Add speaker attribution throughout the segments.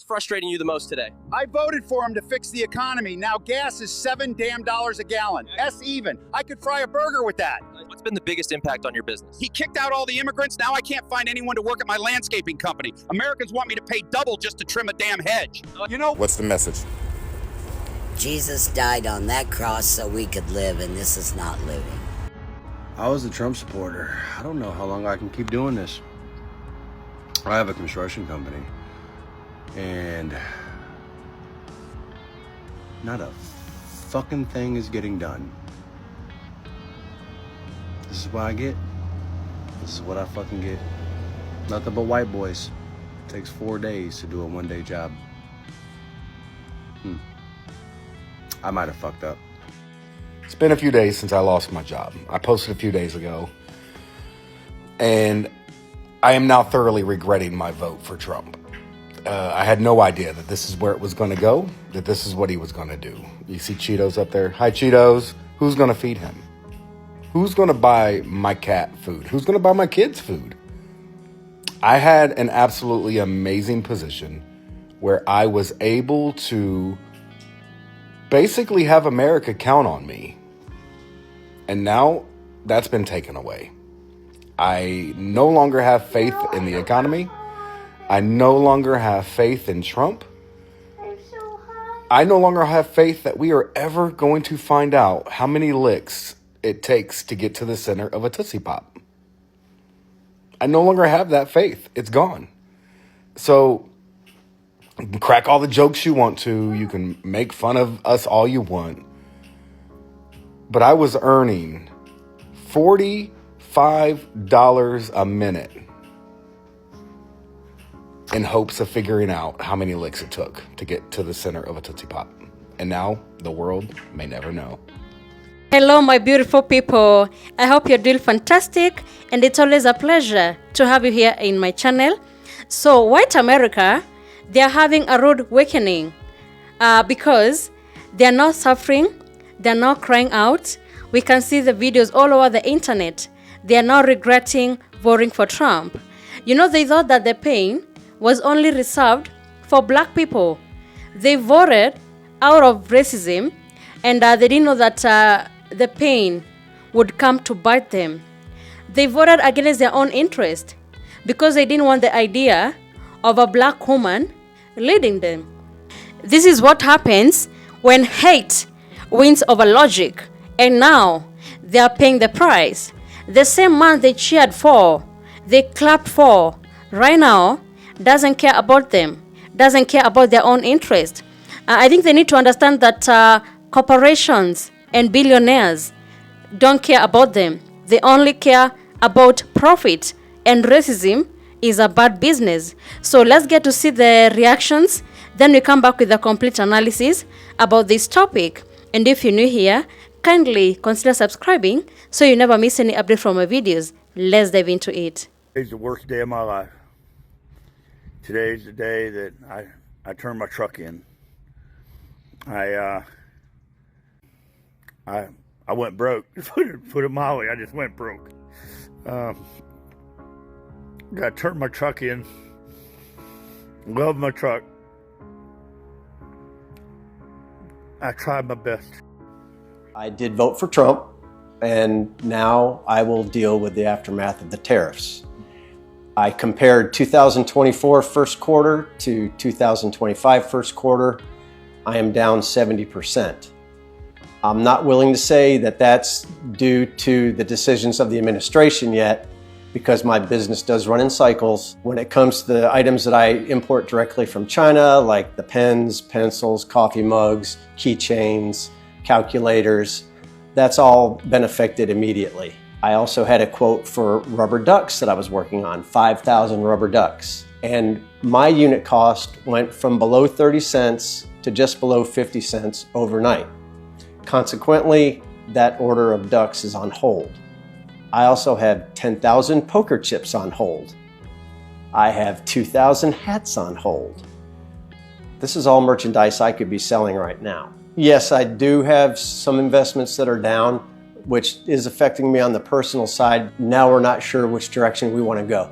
Speaker 1: frustrating you the most today?
Speaker 2: I voted for him to fix the economy. Now gas is $7 a gallon. S even. I could fry a burger with that.
Speaker 1: What's been the biggest impact on your business?
Speaker 2: He kicked out all the immigrants. Now I can't find anyone to work at my landscaping company. Americans want me to pay double just to trim a damn hedge. You know,
Speaker 3: What's the message?
Speaker 4: Jesus died on that cross so we could live, and this is not living.
Speaker 5: I was a Trump supporter. I don't know how long I can keep doing this. I have a construction company, and not a fucking thing is getting done. This is what I get. This is what I fucking get. Nothing but white boys. It takes 4 days to do a one-day job. I might have fucked up.
Speaker 3: It's been a few days since I lost my job. I posted a few days ago, and I am now thoroughly regretting my vote for Trump. I had no idea that this is where it was going to go, that this is what he was going to do. You see Cheetos up there? Hi, Cheetos. Who's going to feed him? Who's going to buy my cat food? Who's going to buy my kids food? I had an absolutely amazing position where I was able to basically have America count on me. And now that's been taken away. I no longer have faith in the economy. I no longer have faith in Trump. I no longer have faith that we are ever going to find out how many licks it takes to get to the center of a Tootsie Pop. I no longer have that faith. It's gone. So you can crack all the jokes you want to. You can make fun of us all you want. But I was earning $45 a minute in hopes of figuring out how many licks it took to get to the center of a Tootsie Pop. And now the world may never know.
Speaker 6: Hello, my beautiful people. I hope you're doing fantastic, and it's always a pleasure to have you here in my channel. So, white America, they are having a rude awakening because they are not suffering, they are not crying out. We can see the videos all over the internet. They are now regretting voting for Trump. You know, they thought that the pain was only reserved for black people. They voted out of racism, and they didn't know that the pain would come to bite them. They voted against their own interest because they didn't want the idea of a black woman leading them. This is what happens when hate wins over logic, and now they are paying the price. The same man they cheered for, they clapped for, right now doesn't care about them, doesn't care about their own interest. I think they need to understand that corporations and billionaires don't care about them. They only care about profit, and racism is a bad business. So let's get to see the reactions. Then we come back with a complete analysis about this topic. And if you're new here, kindly consider subscribing so you never miss any update from my videos. Let's dive into it.
Speaker 7: Today's the worst day of my life. Today's the day that I turned my truck in. I went broke. Put it mildly, I just went broke. I turned my truck in. Love my truck. I tried my best.
Speaker 8: I did vote for Trump, and now I will deal with the aftermath of the tariffs. I compared 2024 first quarter to 2025 first quarter. I am down 70%. I'm not willing to say that that's due to the decisions of the administration yet, because my business does run in cycles. When it comes to the items that I import directly from China, like the pens, pencils, coffee mugs, keychains, calculators, that's all been affected immediately. I also had a quote for rubber ducks that I was working on, 5,000 rubber ducks. And my unit cost went from below 30 cents to just below 50 cents overnight. Consequently, that order of ducks is on hold. I also have 10,000 poker chips on hold. I have 2,000 hats on hold. This is all merchandise I could be selling right now. Yes, I do have some investments that are down, which is affecting me on the personal side. Now we're not sure which direction we want to go.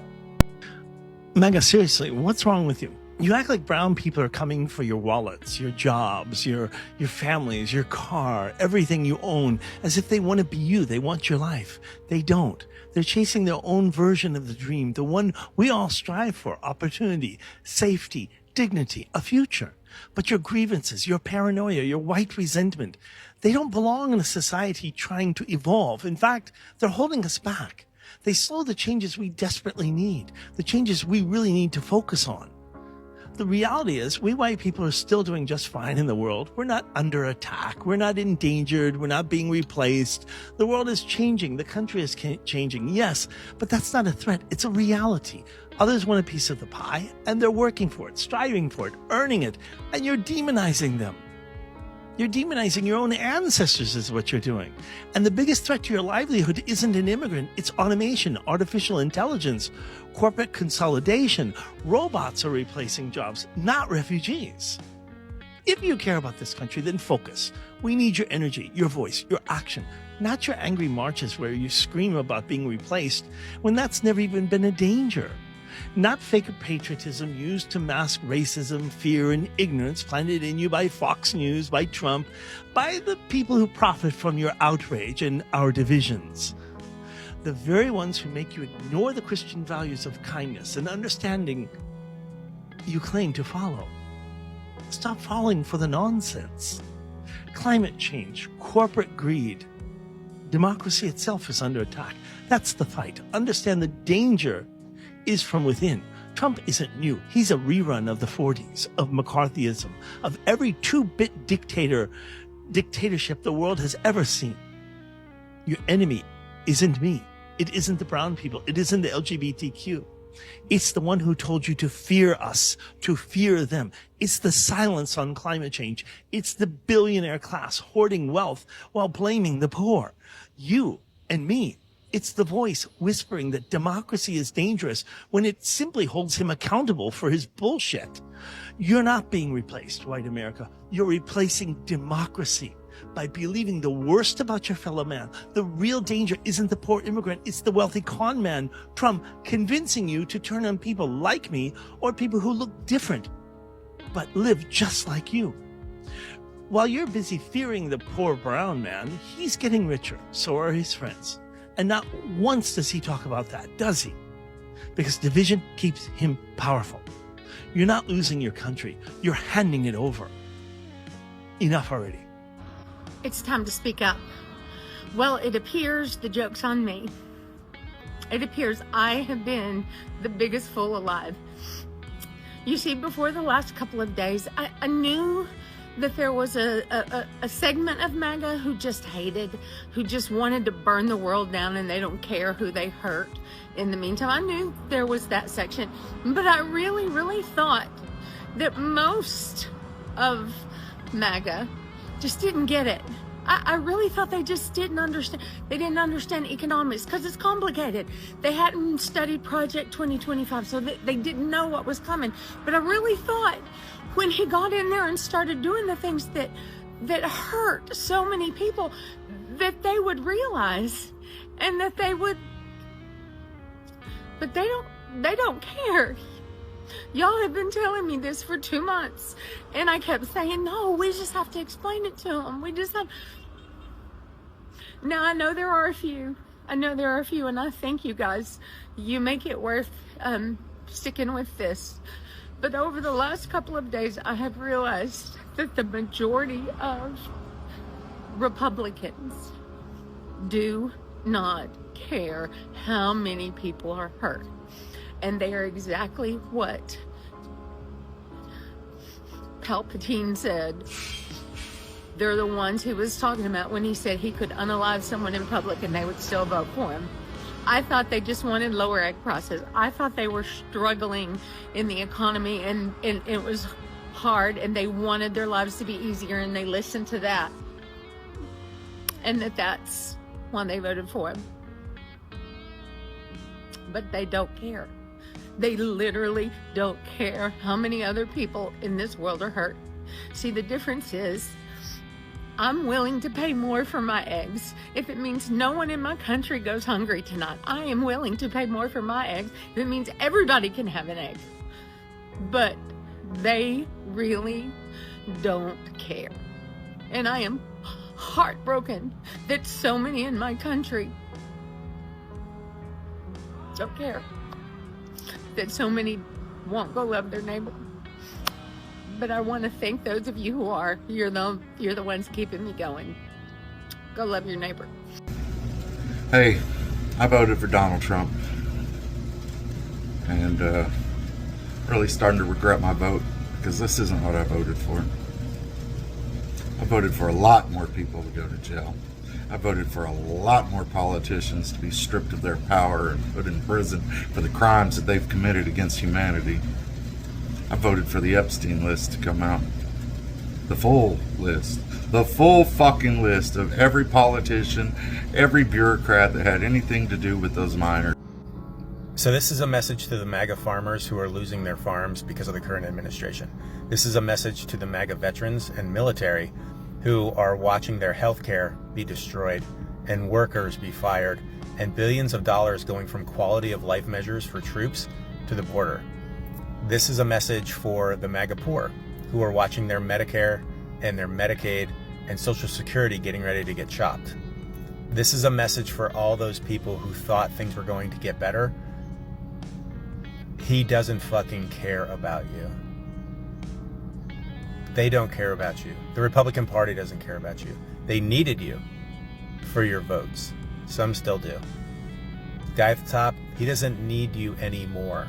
Speaker 9: Mega, seriously, what's wrong with you? You act like brown people are coming for your wallets, your jobs, your families, your car, everything you own, as if they want to be you. They want your life. They don't. They're chasing their own version of the dream, the one we all strive for: opportunity, safety, dignity, a future. But your grievances, your paranoia, your white resentment, they don't belong in a society trying to evolve. In fact, they're holding us back. They slow the changes we desperately need, the changes we really need to focus on. The reality is, we white people are still doing just fine in the world. We're not under attack. We're not endangered. We're not being replaced. The world is changing. The country is changing. Yes, but that's not a threat. It's a reality. Others want a piece of the pie, and they're working for it, striving for it, earning it, and you're demonizing them. You're demonizing your own ancestors is what you're doing. And the biggest threat to your livelihood isn't an immigrant. It's automation, artificial intelligence, corporate consolidation. Robots are replacing jobs, not refugees. If you care about this country, then focus. We need your energy, your voice, your action, not your angry marches where you scream about being replaced when that's never even been a danger. Not fake patriotism used to mask racism, fear, and ignorance planted in you by Fox News, by Trump, by the people who profit from your outrage and our divisions. The very ones who make you ignore the Christian values of kindness and understanding you claim to follow. Stop falling for the nonsense. Climate change, corporate greed, democracy itself is under attack. That's the fight. Understand the danger is from within. Trump isn't new. He's a rerun of the 40s, of McCarthyism, of every two-bit dictatorship the world has ever seen. Your enemy isn't me. It isn't the brown people. It isn't the LGBTQ. It's the one who told you to fear us, to fear them. It's the silence on climate change. It's the billionaire class hoarding wealth while blaming the poor. You and me. It's the voice whispering that democracy is dangerous when it simply holds him accountable for his bullshit. You're not being replaced, white America. You're replacing democracy by believing the worst about your fellow man. The real danger isn't the poor immigrant. It's the wealthy con man, Trump, convincing you to turn on people like me or people who look different but live just like you. While you're busy fearing the poor brown man, he's getting richer. So are his friends. And not once does he talk about that, does he? Because division keeps him powerful. You're not losing your country. You're handing it over. Enough already.
Speaker 10: It's time to speak up. Well, it appears the joke's on me. It appears I have been the biggest fool alive. You see, before the last couple of days, I knew that there was a segment of MAGA who just hated, who just wanted to burn the world down, and they don't care who they hurt. In the meantime, I knew there was that section, but I really, really thought that most of MAGA just didn't get it. I really thought they just didn't understand. They didn't understand economics because it's complicated. They hadn't studied Project 2025, so they didn't know what was coming. But I really thought when he got in there and started doing the things that hurt so many people, that they would realize and that they would, but they don't care. Y'all have been telling me this for 2 months, and I kept saying, no, we just have to explain it to them. We just have. Now, I know there are a few, and I thank you guys. You make it worth sticking with this. But over the last couple of days, I have realized that the majority of Republicans do not care how many people are hurt. And they are exactly what Palpatine said. They're the ones he was talking about when he said he could unalive someone in public and they would still vote for him. I thought they just wanted lower egg prices. I thought they were struggling in the economy and it was hard and they wanted their lives to be easier, and they listened to that. And that's why they voted for him. But they don't care. They literally don't care how many other people in this world are hurt. See, the difference is I'm willing to pay more for my eggs. If it means no one in my country goes hungry tonight, I am willing to pay more for my eggs if it means everybody can have an egg. But They really don't care. And I am heartbroken that so many in my country don't care. That so many won't go love their neighbor. But I want to thank those of you who are. You're the ones keeping me going. Go love your neighbor.
Speaker 11: Hey, I voted for Donald Trump. And really starting to regret my vote, because this isn't what I voted for. I voted for a lot more people to go to jail. I voted for a lot more politicians to be stripped of their power and put in prison for the crimes that they've committed against humanity. I voted for the Epstein list to come out. The full list. The full fucking list of every politician, every bureaucrat that had anything to do with those minors.
Speaker 12: So this is a message to the MAGA farmers who are losing their farms because of the current administration. This is a message to the MAGA veterans and military who are watching their health care be destroyed and workers be fired and billions of dollars going from quality of life measures for troops to the border. This is a message for the MAGA poor who are watching their Medicare and their Medicaid and Social Security getting ready to get chopped. This is a message for all those people who thought things were going to get better. He doesn't fucking care about you. They don't care about you. The Republican Party doesn't care about you. They needed you for your votes. Some still do. The guy at the top, he doesn't need you anymore.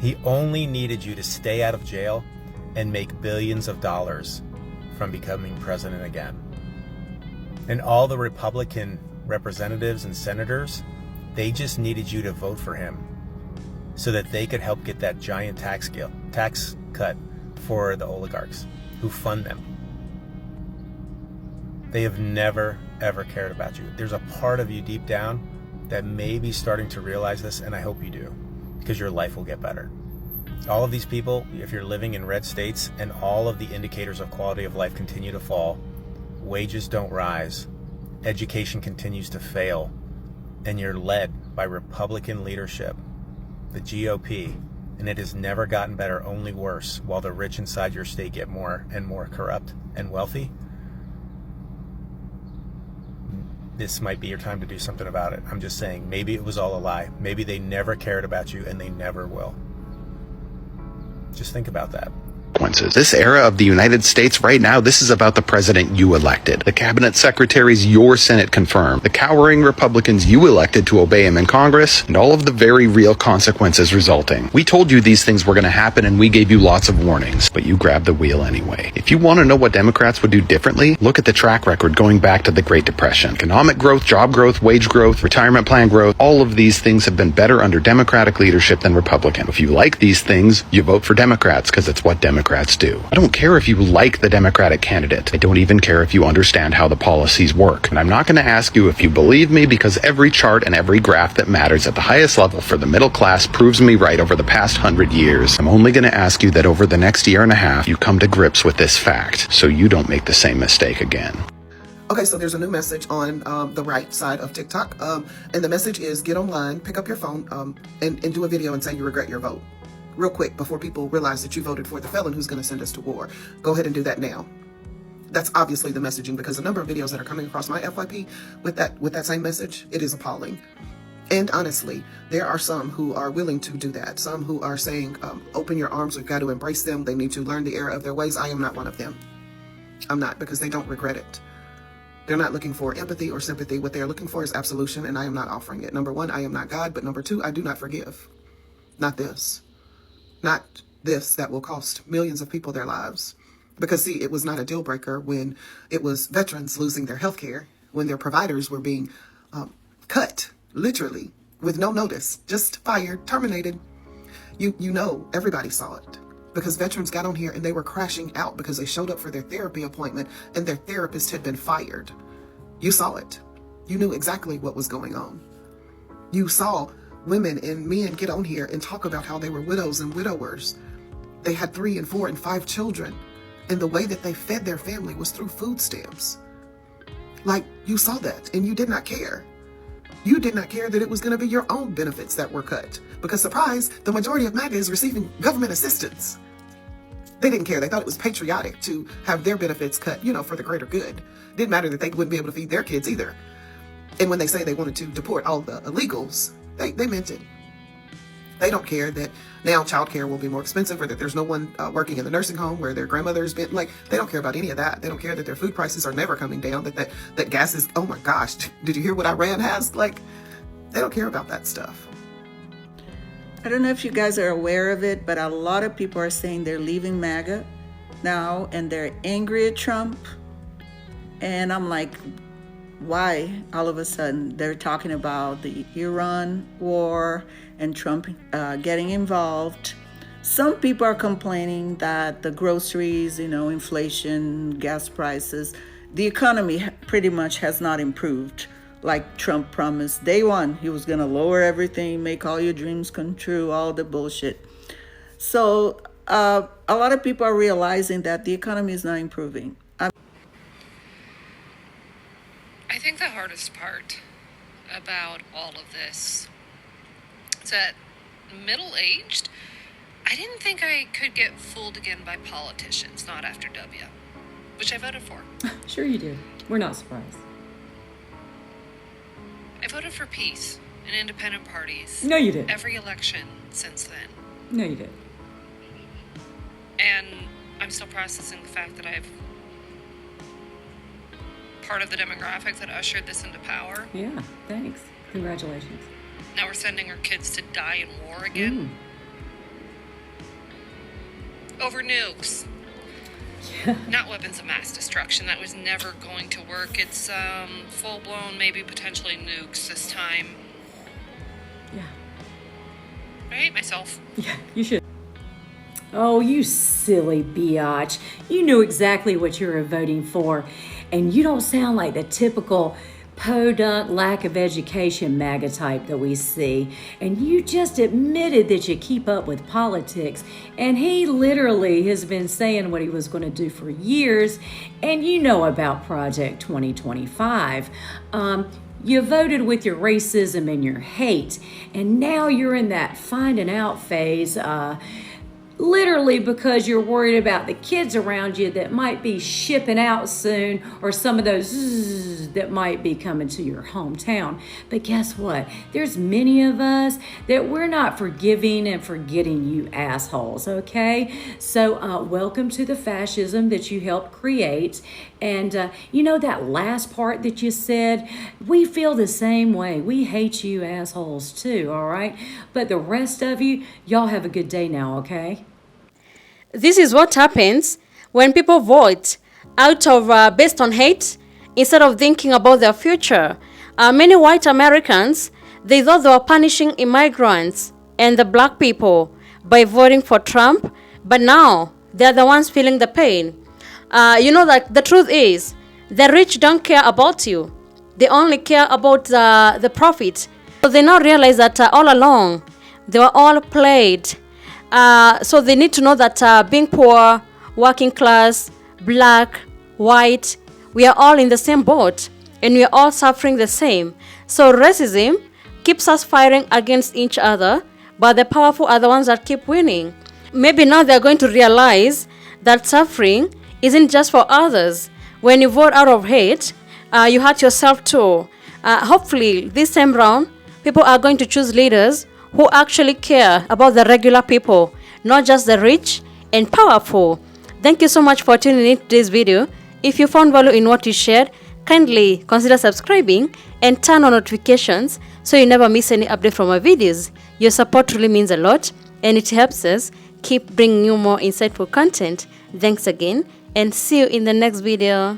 Speaker 12: He only needed you to stay out of jail and make billions of dollars from becoming president again. And all the Republican representatives and senators, they just needed you to vote for him so that they could help get that giant tax cut for the oligarchs who fund them. They have never, ever cared about you. There's a part of you deep down that may be starting to realize this, and I hope you do, because your life will get better. All of these people, if you're living in red states and all of the indicators of quality of life continue to fall, wages don't rise, education continues to fail, and you're led by Republican leadership, the GOP, and it has never gotten better, only worse, while the rich inside your state get more and more corrupt and wealthy, this might be your time to do something about it. I'm just saying, maybe it was all a lie. Maybe they never cared about you and they never will. Just think about that.
Speaker 13: This era of the United States right now, this is about the president you elected, the cabinet secretaries your Senate confirmed, the cowering Republicans you elected to obey him in Congress, and all of the very real consequences resulting. We told you these things were going to happen and we gave you lots of warnings, but you grabbed the wheel anyway. If you want to know what Democrats would do differently, look at the track record going back to the Great Depression. Economic growth, job growth, wage growth, retirement plan growth, all of these things have been better under Democratic leadership than Republican. If you like these things, you vote for Democrats because it's what Democrats do. I don't care if you like the Democratic candidate. I don't even care if you understand how the policies work. And I'm not going to ask you if you believe me, because every chart and every graph that matters at the highest level for the middle class proves me right over the past 100 years. I'm only going to ask you that over the next year and a half, you come to grips with this fact so you don't make the same mistake again.
Speaker 14: Okay, so there's a new message on the right side of TikTok. And the message is get online, pick up your phone, and do a video and say you regret your vote. Real quick, before people realize that you voted for the felon who's going to send us to war. Go ahead and do that now. That's obviously the messaging, because the number of videos that are coming across my FYP with that same message, it is appalling. And honestly, there are some who are willing to do that. Some who are saying, open your arms, we've got to embrace them. They need to learn the error of their ways. I am not one of them. I'm not, because they don't regret it. They're not looking for empathy or sympathy. What they're looking for is absolution, and I am not offering it. Number one, I am not God, but number two, I do not forgive. Not this. Not this that will cost millions of people their lives. Because, see, it was not a deal breaker when it was veterans losing their health care, when their providers were being cut, literally, with no notice, just fired, terminated. You know, everybody saw it. Because veterans got on here and they were crashing out because they showed up for their therapy appointment and their therapist had been fired. You saw it. You knew exactly what was going on. You saw women and men get on here and talk about how they were widows and widowers. They had 3 and 4 and 5 children. And the way that they fed their family was through food stamps. Like, you saw that and you did not care. You did not care that it was going to be your own benefits that were cut. Because, surprise, the majority of MAGA is receiving government assistance. They didn't care. They thought it was patriotic to have their benefits cut, for the greater good. Didn't matter that they wouldn't be able to feed their kids either. And when they say they wanted to deport all the illegals, they meant it. They don't care that now childcare will be more expensive, or that there's no one working in the nursing home where their grandmother's been. They don't care about any of that. They don't care that their food prices are never coming down, that gas is, oh my gosh, did you hear what Iran has? They don't care about that stuff.
Speaker 15: I don't know if you guys are aware of it, but a lot of people are saying they're leaving MAGA now and they're angry at Trump. And I'm like, why all of a sudden they're talking about the Iran war and Trump getting involved? Some people are complaining that the groceries, inflation, gas prices, the economy pretty much has not improved like Trump promised. Day one, he was going to lower everything, make all your dreams come true, all the bullshit. So a lot of people are realizing that the economy is not improving.
Speaker 16: I think the hardest part about all of this is that middle-aged, I didn't think I could get fooled again by politicians, not after W, which I voted for.
Speaker 17: Sure you did. We're not surprised.
Speaker 16: I voted for peace and independent parties.
Speaker 17: No, you didn't.
Speaker 16: Every election since then.
Speaker 17: No, you didn't.
Speaker 16: And I'm still processing the fact that I've part of the demographic that ushered this into power.
Speaker 17: Yeah, thanks. Congratulations.
Speaker 16: Now we're sending our kids to die in war again. Over nukes.
Speaker 17: Yeah.
Speaker 16: Not weapons of mass destruction. That was never going to work. It's full-blown, maybe potentially nukes this time.
Speaker 17: Yeah.
Speaker 16: I hate myself.
Speaker 17: Yeah, you should. Oh, you silly biatch. You knew exactly what you were voting for. And you don't sound like the typical podunk, lack of education MAGA type that we see. And you just admitted that you keep up with politics. And he literally has been saying what he was going to do for years. And you know about Project 2025. You voted with your racism and your hate. And now you're in that finding out phase. Literally because you're worried about the kids around you that might be shipping out soon, or some of those that might be coming to your hometown. But guess what? There's many of us that we're not forgiving and forgetting you assholes, okay? So welcome to the fascism that you helped create. And that last part that you said, we feel the same way. We hate you assholes too, all right? But the rest of you, y'all have a good day now, okay?
Speaker 6: This is what happens when people vote out of based on hate instead of thinking about their future. Many white Americans, they thought they were punishing immigrants and the black people by voting for Trump, but now they're the ones feeling the pain. That the truth is, the rich don't care about you. They only care about the profit. So they now realize that all along, they were all played. So they need to know that being poor, working class, black, white, we are all in the same boat and we are all suffering the same. So racism keeps us fighting against each other, but the powerful are the ones that keep winning. Maybe now they're going to realize that suffering isn't just for others. When you vote out of hate, you hurt yourself too. Hopefully this time round, people are going to choose leaders who actually care about the regular people, not just the rich and powerful. Thank you so much for tuning in to this video. If you found value in what you shared, kindly consider subscribing and turn on notifications so you never miss any update from my videos. Your support really means a lot and it helps us keep bringing you more insightful content. Thanks again and see you in the next video.